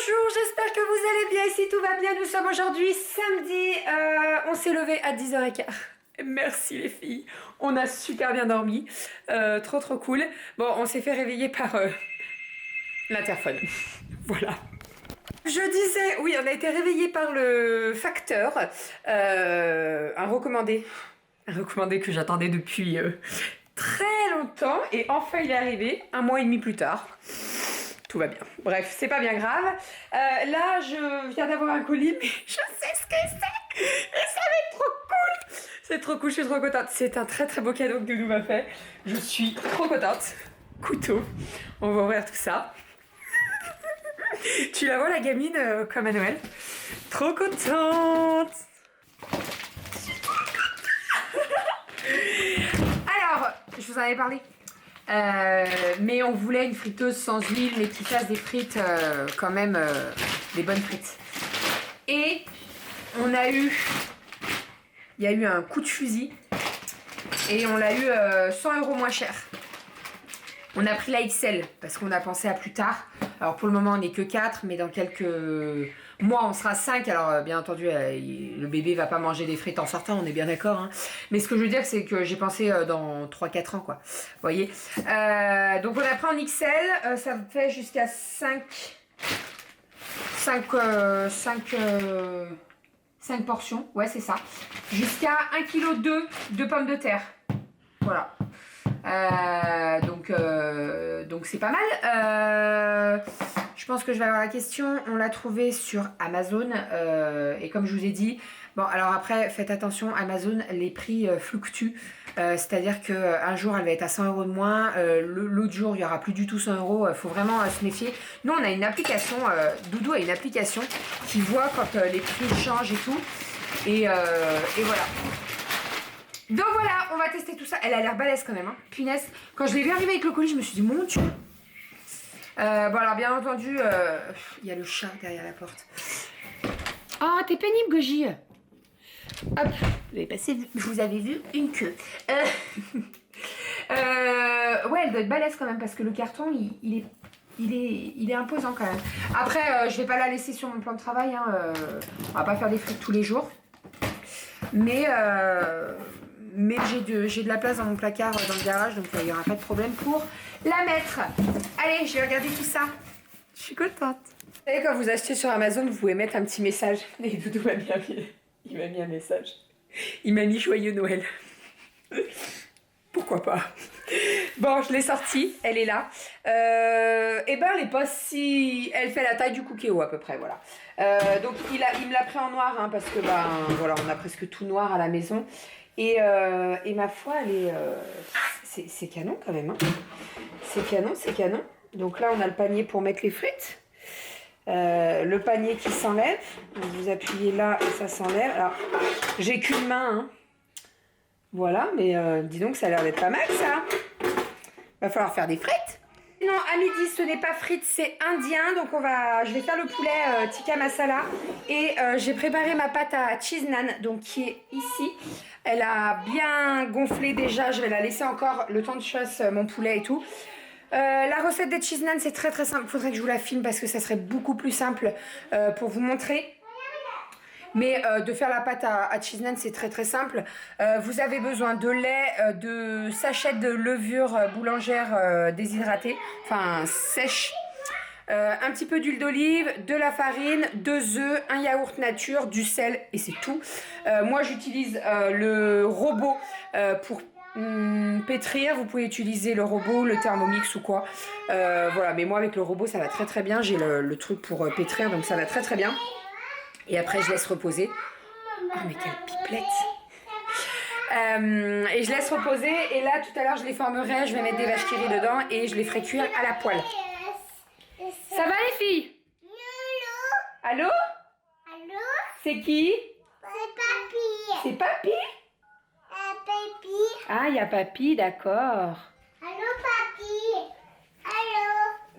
Bonjour, j'espère que vous allez bien. Ici tout va bien. Nous sommes aujourd'hui samedi. On s'est levé à 10h15. Merci les filles. On a super bien dormi. Trop cool. Bon, on s'est fait réveiller par l'interphone. Voilà. Je disais, oui, on a été réveillé par le facteur. Un recommandé. Un recommandé que j'attendais depuis très longtemps. Et enfin, il est arrivé 1 mois et demi plus tard. Tout va bien. Bref, c'est pas bien grave. Là, je viens d'avoir un colis, mais je sais ce que c'est. Et ça va être trop cool. C'est trop cool, je suis trop contente. C'est un très beau cadeau que Doudou m'a fait. Je suis trop contente. Couteau. On va ouvrir tout ça. Tu la vois, la gamine, comme à Noël. Trop contente. Alors, je vous en avais parlé. Mais on voulait une friteuse sans huile, mais qui fasse des frites quand même, des bonnes frites. Et on a eu, il y a eu un coup de fusil et on l'a eu 100 € moins cher. On a pris la XL parce qu'on a pensé à plus tard. Alors pour le moment on n'est que 4, mais dans quelques mois on sera 5. Alors bien entendu le bébé va pas manger des frites en sortant, on est bien d'accord, hein. Mais ce que je veux dire c'est que j'ai pensé dans 3-4 ans quoi. Vous voyez. Donc on a pris en XL, ça fait jusqu'à 5 portions, ouais c'est ça. Jusqu'à 1,2 kg de pommes de terre. Voilà. Donc c'est pas mal. Je pense que je vais avoir la question. On l'a trouvé sur Amazon et comme je vous ai dit, bon alors après faites attention, Amazon les prix fluctuent. C'est-à-dire qu'un jour elle va être à 100 € de moins, l'autre jour il n'y aura plus du tout 100 €. Faut vraiment se méfier. Nous on a une application, Doudou a une application qui voit quand les prix changent et tout. Et voilà. Donc voilà, on va tester tout ça. Elle a l'air balèze quand même, hein. Punaise. Quand je l'ai vu arriver avec le colis, je me suis dit, mon Dieu. Bon alors bien entendu, il y a le chat derrière la porte. Oh, t'es pénible, Goji. Hop, vous avez vu une queue. Ouais, elle doit être balèze quand même parce que le carton, il est imposant quand même. Après, je vais pas la laisser sur mon plan de travail, hein. On va pas faire des frites tous les jours. Mais j'ai de la place dans mon placard dans le garage, donc il n'y aura pas de problème pour la mettre. Allez, je vais regarder tout ça. Je suis contente. Vous savez, quand vous achetez sur Amazon, vous pouvez mettre un petit message. Et Doudou m'a mis un message. Il m'a mis joyeux Noël. Pourquoi pas. Bon, je l'ai sortie, elle est là. Et ben, elle est pas si... Elle fait la taille du Cookéo à peu près, voilà. Donc, il me l'a pris en noir, hein, parce que, ben, voilà, on a presque tout noir à la maison. Et ma foi, elle est... c'est canon quand même, hein. C'est canon. Donc là, on a le panier pour mettre les frites. Le panier qui s'enlève. Vous appuyez là et ça s'enlève. Alors, j'ai qu'une main, hein. Voilà, mais dis donc, ça a l'air d'être pas mal, ça. Va falloir faire des frites. Non, à midi, ce n'est pas frites, c'est indien. Donc, je vais faire le poulet tikka masala. Et j'ai préparé ma pâte à cheese naan, donc qui est ici. Elle a bien gonflé déjà. Je vais la laisser encore le temps de chasse mon poulet et tout. La recette des cheese naan, c'est très simple. Il faudrait que je vous la filme parce que ça serait beaucoup plus simple pour vous montrer. Mais de faire la pâte à cheese naan, c'est très simple. Vous avez besoin de lait, de sachets de levure boulangère déshydratée, enfin sèche, un petit peu d'huile d'olive, de la farine, 2 œufs, un yaourt nature, du sel et c'est tout. Moi j'utilise le robot pour pétrir. Vous pouvez utiliser le robot, le Thermomix ou quoi. Voilà, mais moi avec le robot ça va très bien. J'ai le truc pour pétrir, donc ça va très bien. Et après, je laisse reposer. Oh, mais quelle pipelette! Et je laisse reposer. Et là, tout à l'heure, je les formerai. Je vais mettre des vaches qui rient dedans et je les ferai cuire à la poêle. Ça va, les filles? Allô? Allô? C'est qui? C'est Papy. C'est Papy? Papy. Ah, il y a Papy, d'accord. Allô, Papy.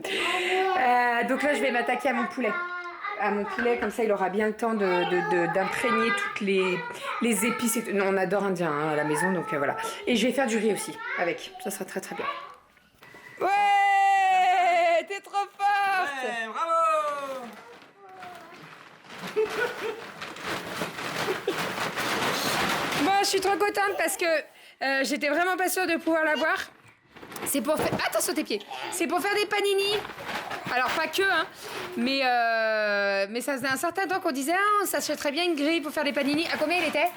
Allô? Donc là, je vais m'attaquer à mon poulet. Comme ça il aura bien le temps d'imprégner toutes les épices. Non, on adore indien, hein, à la maison, donc voilà. Et je vais faire du riz aussi avec, ça sera très bien. Ouais, t'es trop forte. Ouais, bravo. suis trop contente parce que j'étais vraiment pas sûre de pouvoir la boire. C'est pour faire... Attention tes pieds. C'est pour faire des panini. Alors pas que, hein. Mais ça faisait un certain temps qu'on disait on s'achèterait bien une grille pour faire des panini. À combien il était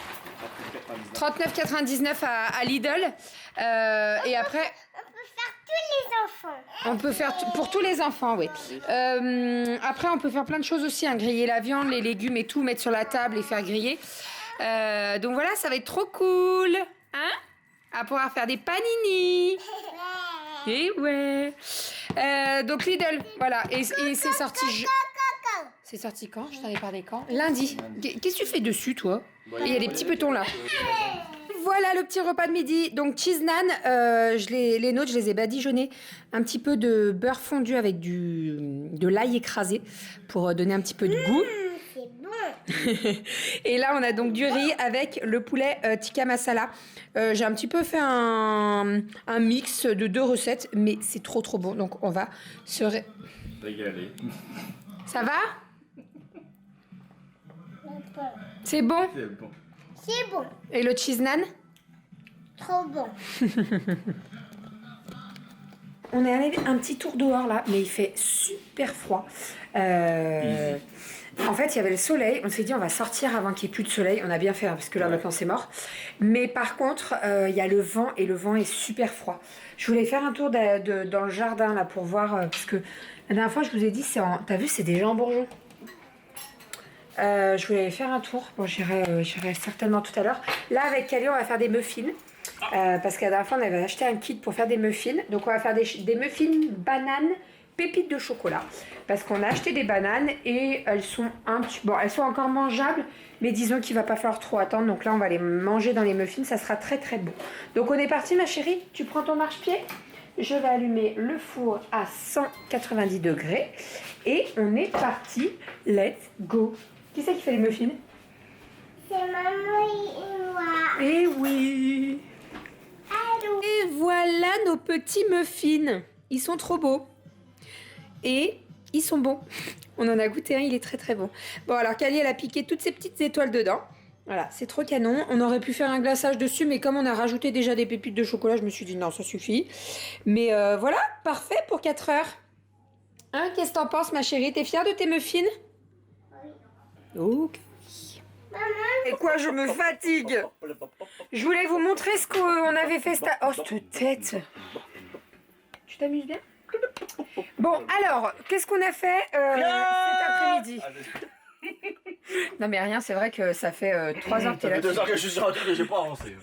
39,99 à Lidl. Et après... On peut faire tous On peut faire pour tous les enfants. les enfants, oui. Après, on peut faire plein de choses aussi, hein, griller la viande, les légumes et tout, mettre sur la table et faire griller. Donc voilà, ça va être trop cool, hein, à pouvoir faire des panini. Et ouais. Donc Lidl, voilà, et c'est sorti. C'est sorti quand? Je t'en ai parlé quand? Lundi. Qu'est-ce que tu fais dessus, toi? Il y a des petits petons là. Voilà le petit repas de midi. Donc cheese naan, les nôtres, je les ai badigeonnés. Un petit peu de beurre fondu avec de l'ail écrasé pour donner un petit peu de goût. C'est bon. Et là, on a donc du riz avec le poulet tikka masala. J'ai un petit peu fait un mix de 2 recettes, mais c'est trop bon. Donc on va se régaler. Ça va? C'est bon? C'est bon. C'est bon. Et le cheese naan? Trop bon. On est allé un petit tour dehors là, mais il fait super froid. En fait, il y avait le soleil. On s'est dit, on va sortir avant qu'il n'y ait plus de soleil. On a bien fait, hein, parce que là, maintenant, c'est mort. Mais par contre, il y a le vent et le vent est super froid. Je voulais faire un tour dans le jardin là pour voir, parce que la dernière fois, je vous ai dit, t'as vu, c'est des gens bourgeons. Je voulais aller faire un tour. Bon, j'irai certainement tout à l'heure. Là, avec Calais, on va faire des muffins. Parce que la dernière fois, on avait acheté un kit pour faire des muffins. Donc, on va faire des muffins bananes, pépites de chocolat. Parce qu'on a acheté des bananes et elles sont elles sont encore mangeables. Mais disons qu'il va pas falloir trop attendre. Donc là, on va les manger dans les muffins. Ça sera très bon. Donc, on est parti, ma chérie. Tu prends ton marche-pied. Je vais allumer le four à 190 degrés. Et on est parti. Let's go. Qui c'est qui fait les muffins? C'est maman et moi. Eh oui. Allô. Et voilà nos petits muffins. Ils sont trop beaux. Et ils sont bons. On en a goûté un, il est très bon. Bon, alors Kali, elle a piqué toutes ces petites étoiles dedans. Voilà, c'est trop canon. On aurait pu faire un glaçage dessus, mais comme on a rajouté déjà des pépites de chocolat, je me suis dit non, ça suffit. Mais voilà, parfait pour 4 heures. Hein, qu'est-ce que t'en penses, ma chérie? T'es fière de tes muffins? Ok. Et quoi, je me fatigue. Je voulais vous montrer ce qu'on avait fait. Oh, cette tête. Tu t'amuses bien? Bon, alors, qu'est-ce qu'on a fait cet après-midi? Non mais rien, c'est vrai que ça fait 3 heures que t'es là. Ça fait 2 heures que je suis sur un truc et j'ai pas avancé.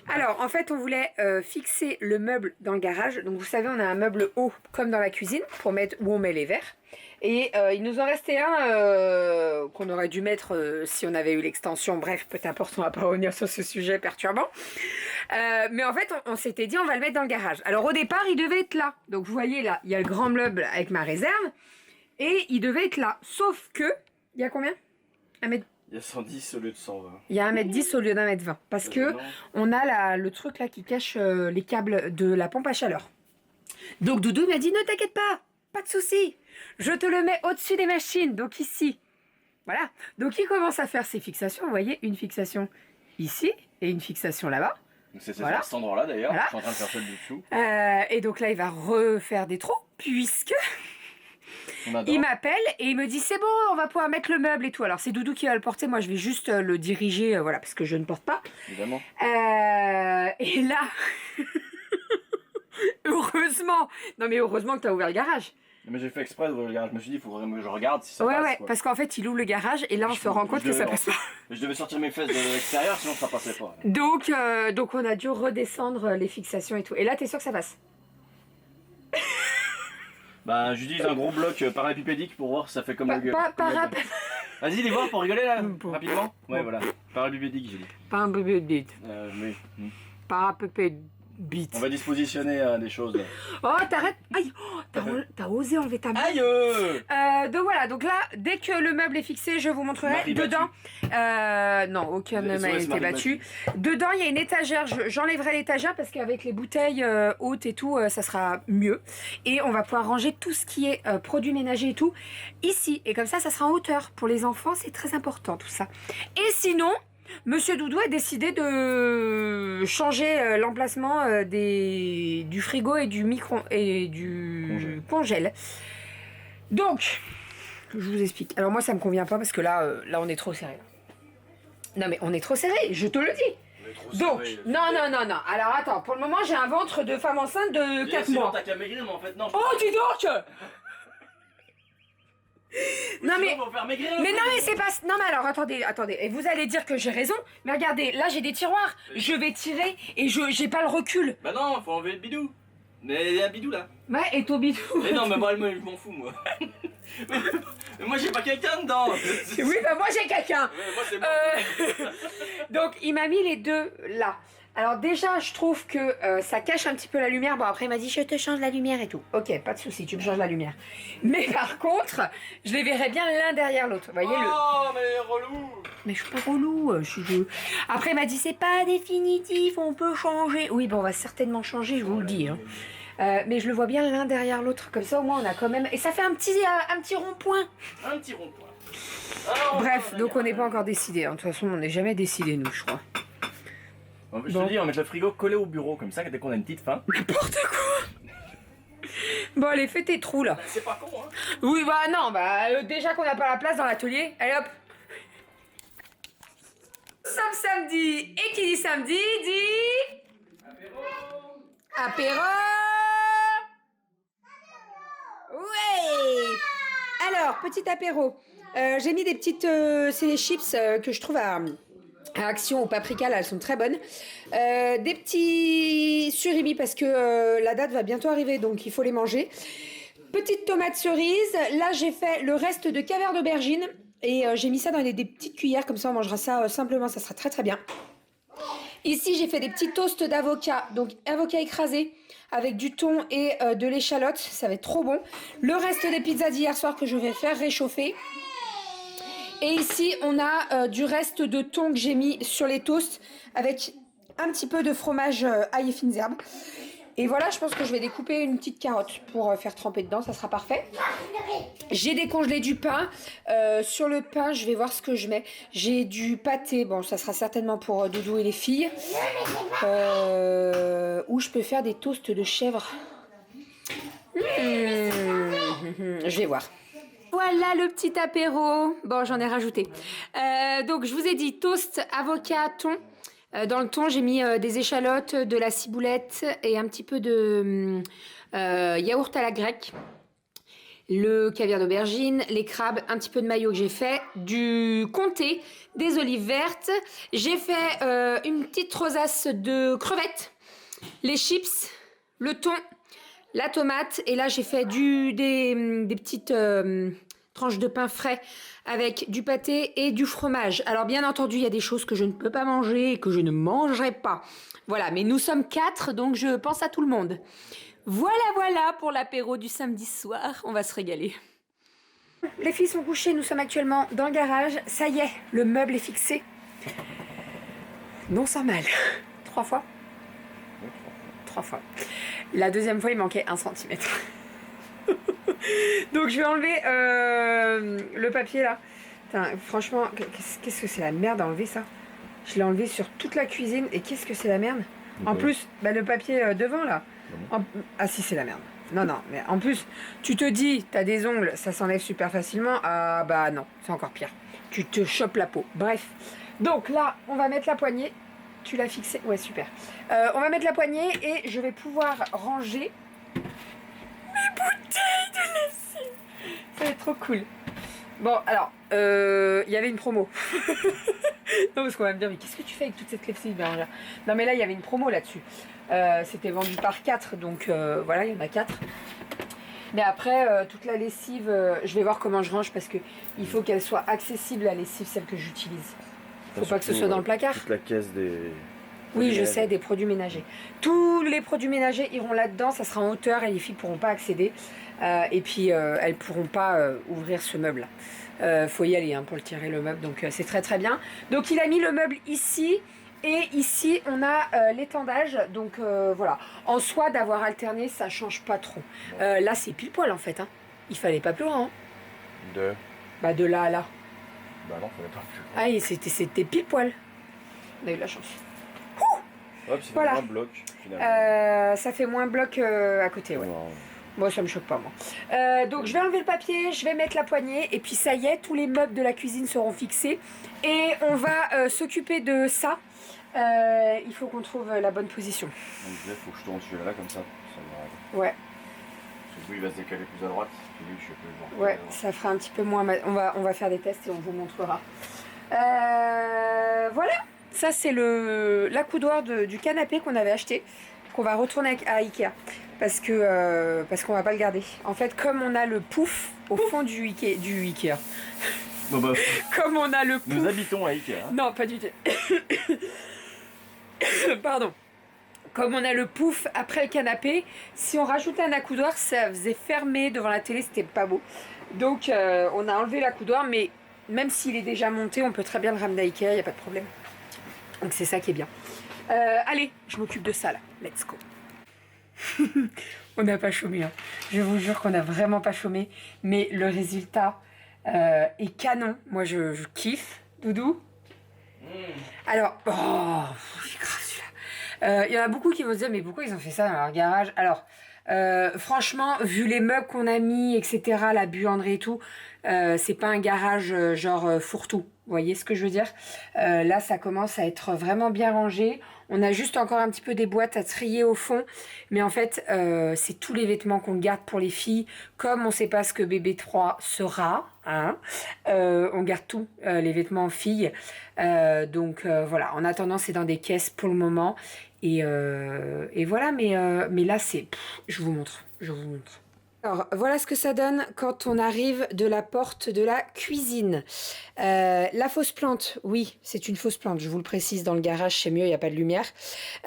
Alors, en fait, on voulait fixer le meuble dans le garage. Donc, vous savez, on a un meuble haut, comme dans la cuisine, pour mettre où on met les verres. Et il nous en restait un qu'on aurait dû mettre si on avait eu l'extension. Bref, peu importe, on va pas revenir sur ce sujet perturbant. Mais en fait, on s'était dit, on va le mettre dans le garage. Alors, au départ, il devait être là. Donc, vous voyez, là, il y a le grand meuble avec ma réserve. Et il devait être là. Sauf que, il y a combien? Il y a 110 au lieu de 120. Il y a 1m10 au lieu d'1m20. Parce que on a le truc là qui cache les câbles de la pompe à chaleur. Donc Doudou m'a dit, ne t'inquiète pas de souci. Je te le mets au-dessus des machines, donc ici. Voilà. Donc il commence à faire ses fixations. Vous voyez, une fixation ici et une fixation là-bas. C'est voilà. À cet endroit-là d'ailleurs. Voilà. Je suis en train de faire celle du dessous. Et donc là, il va refaire des trous puisque... Il m'appelle et il me dit c'est bon, on va pouvoir mettre le meuble et tout. Alors c'est Doudou qui va le porter, moi je vais juste le diriger, voilà, parce que je ne porte pas. Évidemment. Et là, heureusement que tu as ouvert le garage. Mais j'ai fait exprès d'ouvrir le garage, je me suis dit il faut que je regarde si ça passe. Ouais, quoi. parce qu'en fait il ouvre le garage et là on se rend compte que ça passe pas. Je devais sortir mes fesses de l'extérieur sinon ça passait pas. Donc on a dû redescendre les fixations et tout. Et là t'es sûr que ça passe? Bah j'utilise un gros bloc parallépipédique pour voir si ça fait comme le Vas-y les voir pour rigoler là, rapidement. Ouais voilà, parallépipédique j'ai dit. Parallépipédique. Oui. Parallépipédique. On va dispositionner des choses là. Oh t'arrêtes. Aïe, t'as osé enlever ta main. Aïe donc voilà, donc là, dès que le meuble est fixé, je vous montrerai. Dedans, non, aucun ne m'a été battu. Dedans, il y a une étagère. J'enlèverai l'étagère parce qu'avec les bouteilles hautes et tout, ça sera mieux. Et on va pouvoir ranger tout ce qui est produits ménagers et tout ici. Et comme ça sera en hauteur. Pour les enfants, c'est très important tout ça. Et sinon, Monsieur Doudou a décidé de changer l'emplacement du frigo et du micro et du congèle. Donc, je vous explique. Alors moi, ça me convient pas parce que là on est trop serré. Non mais on est trop serré, je te le dis. Donc, non. Alors attends, pour le moment, j'ai un ventre de femme enceinte de 4 mois. T'as qu'à maigrir, mais en fait, non. Oh, dis donc. Non mais, mais c'est pas. Non mais alors attendez, et vous allez dire que j'ai raison, mais regardez, là j'ai des tiroirs, je vais tirer et j'ai pas le recul. Bah non, faut enlever le bidou. Mais il y a un bidou là. Ouais, et ton bidou. Mais non, mais moi je m'en fous moi. Mais moi j'ai pas quelqu'un dedans. Oui, bah moi j'ai quelqu'un. Ouais, moi c'est bon. Donc il m'a mis les deux là. Alors déjà, je trouve que ça cache un petit peu la lumière. Bon, après, il m'a dit, je te change la lumière et tout. Ok, pas de souci, tu me changes la lumière. Mais par contre, je les verrai bien l'un derrière l'autre. Vous voyez Oh, mais relou. Mais je suis pas relou. Après, il m'a dit, c'est pas définitif, on peut changer. Oui, bon, on va certainement changer, je vous le dis. Hein. Mais je le vois bien l'un derrière l'autre. Comme ça, au moins, on a quand même... Et ça fait un petit rond-point. Un petit rond-point. Bref, donc on n'est pas encore décidé. Hein. De toute façon, on n'est jamais décidé, nous, je crois. Je te dis, on va mettre le frigo collé au bureau, comme ça, dès qu'on a une petite faim. N'importe quoi. Bon, allez, fais tes trous, là. C'est pas con, hein. Oui, bah non, déjà qu'on n'a pas la place dans l'atelier, allez hop. Samedi, et qui dit samedi, dit... Apéro. Ouais. Alors, petit apéro. J'ai mis des petites... c'est les chips que je trouve à Action au paprika, là, elles sont très bonnes. Des petits surimi parce que la date va bientôt arriver, donc il faut les manger. Petite tomate cerise. Là, j'ai fait le reste de caviar d'aubergine et j'ai mis ça dans des petites cuillères, comme ça on mangera ça simplement, ça sera très très bien. Ici, j'ai fait des petits toasts d'avocat, donc avocat écrasé avec du thon et de l'échalote, ça va être trop bon. Le reste des pizzas d'hier soir que je vais faire réchauffer. Et ici, on a du reste de thon que j'ai mis sur les toasts avec un petit peu de fromage ail et fines herbes. Et voilà, je pense que je vais découper une petite carotte pour faire tremper dedans, ça sera parfait. J'ai décongelé du pain. Sur le pain, je vais voir ce que je mets. J'ai du pâté, bon, ça sera certainement pour Doudou et les filles. Ou je peux faire des toasts de chèvre. Je vais voir. Voilà le petit apéro. Bon, j'en ai rajouté. Donc, je vous ai dit toast, avocat, thon. Dans le thon, j'ai mis des échalotes, de la ciboulette et un petit peu de yaourt à la grecque. Le caviar d'aubergine, les crabes, un petit peu de mayo que j'ai fait, du comté, des olives vertes. J'ai fait une petite rosace de crevettes, les chips, le thon, la tomate. Et là, j'ai fait des petites tranches de pain frais avec du pâté et du fromage. Alors, bien entendu, il y a des choses que je ne peux pas manger et que je ne mangerai pas. Voilà, mais nous sommes 4, donc je pense à tout le monde. Voilà pour l'apéro du samedi soir. On va se régaler. Les filles sont couchées, nous sommes actuellement dans le garage. Ça y est, le meuble est fixé. Non sans mal. 3 fois. 3 fois. La deuxième fois, il manquait 1 centimètre. Donc je vais enlever le papier là. Putain, franchement, qu'est-ce que c'est la merde à enlever ça. Je l'ai enlevé sur toute la cuisine et qu'est-ce que c'est la merde. En plus, le papier devant là. Ah si, c'est la merde. Non, mais en plus, tu te dis, t'as des ongles, ça s'enlève super facilement. Ah bah non, c'est encore pire. Tu te chopes la peau. Bref. Donc là, on va mettre la poignée. Tu l'as fixé? Ouais, super. On va mettre la poignée et je vais pouvoir ranger mes bouteilles de lessive. Ça va être trop cool. Bon, alors, il y avait une promo. Non, parce qu'on va me dire, mais qu'est-ce que tu fais avec toute cette lessive, Bérangère? Non, mais là, il y avait une promo là-dessus. C'était vendu par 4, donc voilà, il y en a 4. Mais après, toute la lessive, je vais voir comment je range parce que il faut qu'elle soit accessible, la lessive, celle que j'utilise. Faut pas que ce soit dans le placard. Toute la caisse des... Oui, je sais, des produits ménagers. Tous les produits ménagers iront là-dedans, ça sera en hauteur et les filles ne pourront pas accéder. Et puis, elles ne pourront pas ouvrir ce meuble-là. Faut y aller hein, pour le tirer, le meuble, donc c'est très très bien. Donc, il a mis le meuble ici. Et ici, on a l'étendage. Donc, voilà. En soi, d'avoir alterné, ça change pas trop. Là, c'est pile poil, en fait. Hein. Il fallait pas plus grand. Hein. De Bah, de là à là. Bah non, fallait pas plus. Ah, c'était pile poil. On a eu de la chance. Hop, c'est Voilà. un bloc finalement. Ça fait moins bloc à côté, ouais. Non. Bon, ça me choque pas, moi. Donc, je vais enlever le papier, je vais mettre la poignée, et puis ça y est, tous les meubles de la cuisine seront fixés. Et on va s'occuper de ça. Il faut qu'on trouve la bonne position. Donc il faut que je tourne celui-là comme ça. Ouais, Parce que lui, il va se décaler plus à droite. Puis lui, je suis un peu genre. ouais, ça fera un petit peu moins... On va faire des tests et on vous montrera. Voilà, ça c'est l'accoudoir du canapé qu'on avait acheté, qu'on va retourner à Ikea. Parce qu'on va pas le garder. En fait, comme on a le pouf au fond du Ikea. Bon bah, Comme on a le pouf... nous habitons à Ikea. Non, pas du tout. Pardon. Comme on a le pouf après le canapé, si on rajoutait un accoudoir, ça faisait fermer devant la télé, c'était pas beau. Donc on a enlevé l'accoudoir, mais même s'il est déjà monté, on peut très bien le ramener à Ikea, il n'y a pas de problème. Donc c'est ça qui est bien. Allez, je m'occupe de ça là. Let's go. On n'a pas chômé, hein. Je vous jure qu'on n'a vraiment pas chômé, mais le résultat est canon. Moi je kiffe. Doudou. Alors, oh, c'est grave celui-là. Il y en a beaucoup qui vont se dire, mais pourquoi ils ont fait ça dans leur garage? Alors, franchement, vu les meubles qu'on a mis, etc., la buanderie et tout, c'est pas un garage genre fourre-tout. Vous voyez ce que je veux dire? Là, ça commence à être vraiment bien rangé. On a juste encore un petit peu des boîtes à trier au fond. Mais en fait, c'est tous les vêtements qu'on garde pour les filles. Comme on ne sait pas ce que bébé 3 sera, hein, on garde tous les vêtements filles. Donc voilà, en attendant, c'est dans des caisses pour le moment. Et voilà, mais là, c'est... Je vous montre. Alors, voilà ce que ça donne quand on arrive de la porte de la cuisine. La fausse plante, oui, c'est une fausse plante, je vous le précise, dans le garage, c'est mieux, il n'y a pas de lumière.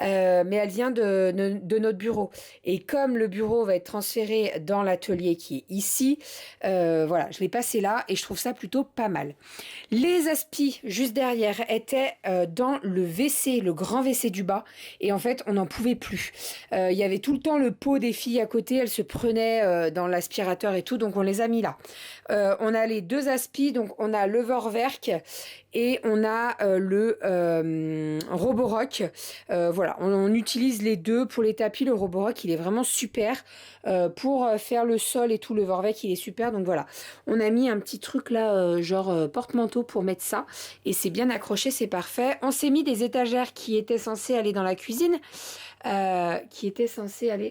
Mais elle vient de notre bureau. Et comme le bureau va être transféré dans l'atelier qui est ici, voilà, je l'ai passé là et je trouve ça plutôt pas mal. Les aspis, juste derrière, étaient dans le WC, le grand WC du bas. Et en fait, on n'en pouvait plus. Il y avait tout le temps le pot des filles à côté, elles se prenaient dans l'aspirateur et tout, donc on les a mis là. On a les deux aspis, donc on a le Vorwerk et on a le Roborock. Voilà, on utilise les deux pour les tapis. Le Roborock, il est vraiment super pour faire le sol et tout. Le Vorwerk, il est super. Donc voilà, on a mis un petit truc là, genre porte-manteau pour mettre ça. Et c'est bien accroché, c'est parfait. On s'est mis des étagères qui étaient censées aller dans la cuisine.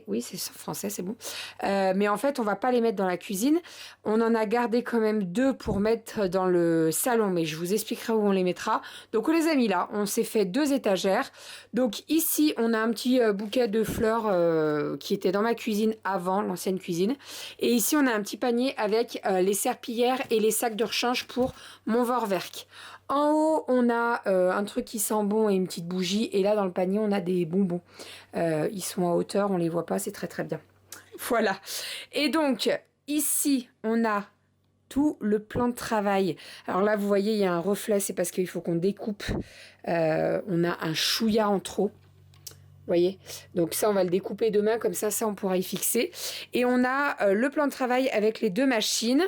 Oui, c'est français, c'est bon. Mais en fait, on va pas les mettre dans la cuisine. On en a gardé quand même deux pour mettre dans le salon, mais je vous expliquerai où on les mettra. Donc, on les a mis là. On s'est fait deux étagères. Donc, ici, on a un petit bouquet de fleurs qui était dans ma cuisine avant, l'ancienne cuisine. Et ici, on a un petit panier avec les serpillières et les sacs de rechange pour mon Vorwerk. En haut, on a un truc qui sent bon et une petite bougie. Et là, dans le panier, on a des bonbons. Ils sont en hauteur, on les voit pas, c'est très très bien. Voilà. Et donc, ici, on a tout le plan de travail. Alors là, vous voyez, il y a un reflet, c'est parce qu'il faut qu'on découpe. On a un chouïa en trop. Vous voyez, donc ça on va le découper demain, comme ça on pourra y fixer. Et on a le plan de travail avec les deux machines.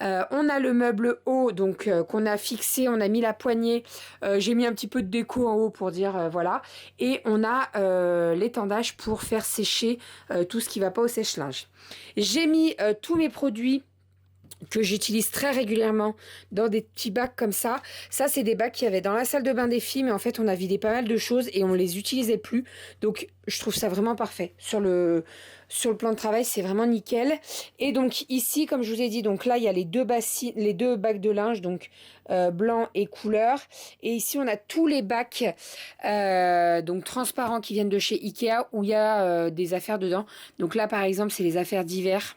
On a le meuble haut donc qu'on a fixé, on a mis la poignée. J'ai mis un petit peu de déco en haut pour dire voilà. Et on a l'étendage pour faire sécher tout ce qui ne va pas au sèche-linge. J'ai mis tous mes produits que j'utilise très régulièrement dans des petits bacs comme ça. Ça, c'est des bacs qu'il y avait dans la salle de bain des filles, mais en fait, on a vidé pas mal de choses et on les utilisait plus. Donc, je trouve ça vraiment parfait. Sur le plan de travail, c'est vraiment nickel. Et donc, ici, comme je vous ai dit, donc là, il y a les deux bacs de linge, donc blanc et couleur. Et ici, on a tous les bacs donc transparents qui viennent de chez Ikea où il y a des affaires dedans. Donc là, par exemple, c'est les affaires d'hiver.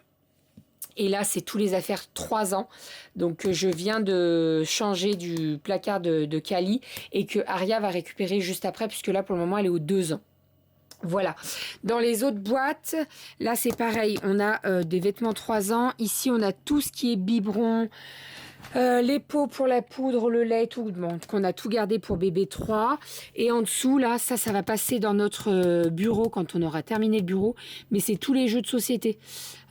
Et là, c'est tous les affaires 3 ans. Donc, je viens de changer du placard de Cali et que Aria va récupérer juste après, puisque là, pour le moment, elle est aux 2 ans. Voilà. Dans les autres boîtes, là, c'est pareil. On a des vêtements 3 ans. Ici, on a tout ce qui est biberon, les pots pour la poudre, le lait, tout. Bon, qu'on a tout gardé pour bébé 3. Et en dessous, là, ça va passer dans notre bureau quand on aura terminé le bureau. Mais c'est tous les jeux de société.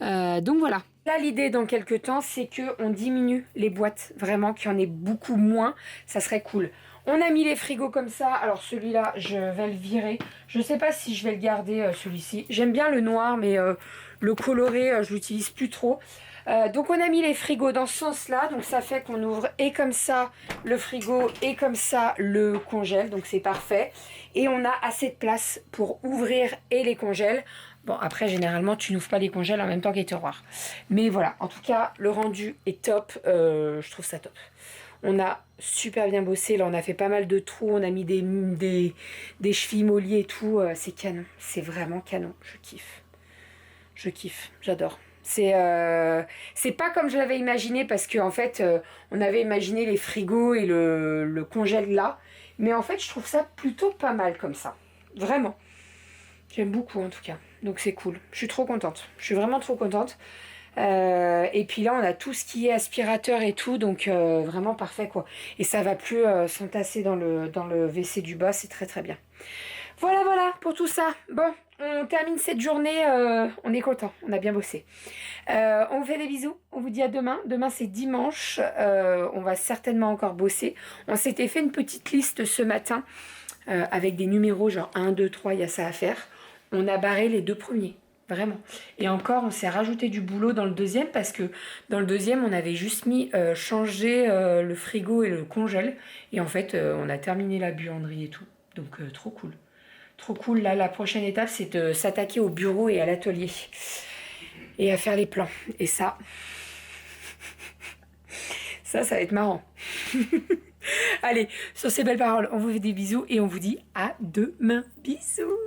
Donc, voilà. Là, l'idée dans quelques temps, c'est qu'on diminue les boîtes, vraiment, qu'il y en ait beaucoup moins, ça serait cool. On a mis les frigos comme ça. Alors celui-là, je vais le virer. Je sais pas si je vais le garder, celui-ci. J'aime bien le noir, mais le coloré, je l'utilise plus trop. Donc on a mis les frigos dans ce sens-là. Donc ça fait qu'on ouvre et comme ça le frigo et comme ça le congèle. Donc c'est parfait. Et on a assez de place pour ouvrir et les congèles. Bon, après, généralement, tu n'ouvres pas les congèles en même temps qu'les tiroirs. Mais voilà, en tout cas, le rendu est top. Je trouve ça top. On a super bien bossé. Là, on a fait pas mal de trous. On a mis des chevilles mollies et tout. C'est canon. C'est vraiment canon. Je kiffe. Je kiffe. J'adore. C'est pas comme je l'avais imaginé parce qu'en fait, on avait imaginé les frigos et le congèle là. Mais en fait, je trouve ça plutôt pas mal comme ça. Vraiment. J'aime beaucoup en tout cas. Donc c'est cool. Je suis trop contente. Je suis vraiment trop contente. Et puis là, on a tout ce qui est aspirateur et tout. Donc vraiment parfait quoi. Et ça va plus s'entasser dans le WC du bas. C'est très très bien. Voilà, voilà pour tout ça. Bon, on termine cette journée. On est content. On a bien bossé. On vous fait des bisous. On vous dit à demain. Demain, c'est dimanche. On va certainement encore bosser. On s'était fait une petite liste ce matin avec des numéros genre 1, 2, 3. Il y a ça à faire. On a barré les 2 premiers. Vraiment. Et encore, on s'est rajouté du boulot dans le deuxième parce que dans le deuxième, on avait juste mis changer le frigo et le congèle. Et en fait, on a terminé la buanderie et tout. Donc, trop cool. Trop cool. Là, la prochaine étape, c'est de s'attaquer au bureau et à l'atelier. Et à faire les plans. Et ça va être marrant. Allez, sur ces belles paroles, on vous fait des bisous et on vous dit à demain. Bisous.